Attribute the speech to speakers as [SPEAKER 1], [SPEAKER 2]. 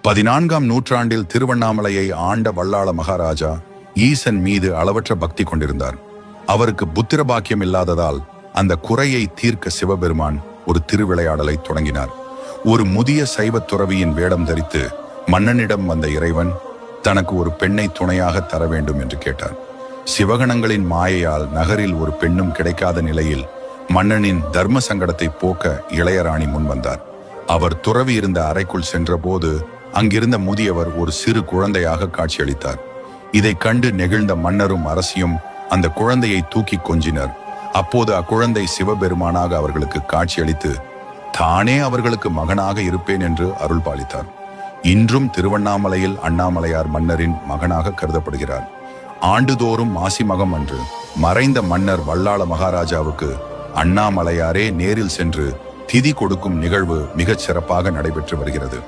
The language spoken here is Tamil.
[SPEAKER 1] 14ஆம் நூற்றாண்டில் திருவண்ணாமலையை ஆண்ட வல்லாள மகாராஜா ஈசன் மீது அளவற்ற பக்தி கொண்டிருந்தார். அவருக்கு புத்திர பாக்கியம் இல்லாததால் அந்த குறையை தீர்க்க சிவபெருமான் ஒரு திருவிளையாடலை தொடங்கினார். ஒரு முதிய சைவ துறவியின் வேடம் தரித்து மன்னனிடம் வந்த இறைவன் தனக்கு ஒரு பெண்ணை துணையாக தர வேண்டும் என்று கேட்டார். சிவகணங்களின் மாயையால் நகரில் ஒரு பெண்ணும் கிடைக்காத நிலையில் மன்னனின் தர்ம சங்கடத்தை போக்க இளையராணி முன் வந்தார். அவர் துறவி இருந்த அறைக்குள் சென்றபோது அங்கிருந்த முதியவர் ஒரு சிறு குழந்தையாக காட்சியளித்தார். இதை கண்டு நெகிழ்ந்த மன்னரும் அரசியும் அந்த குழந்தையை தூக்கி கொஞ்சினர். அப்போது அக்குழந்தை சிவபெருமானாக அவர்களுக்கு காட்சியளித்து தானே அவர்களுக்கு மகனாக இருப்பேன் என்று அருள் பாலித்தார். இன்றும் திருவண்ணாமலையில் அண்ணாமலையார் மன்னரின் மகனாக கருதப்படுகிறார். ஆண்டுதோறும் மாசி மகம் அன்று மறைந்த மன்னர் வல்லாள மகாராஜாவுக்கு அண்ணாமலையாரே நேரில் சென்று திதி கொடுக்கும் நிகழ்வு மிகச் சிறப்பாக நடைபெற்று வருகிறது.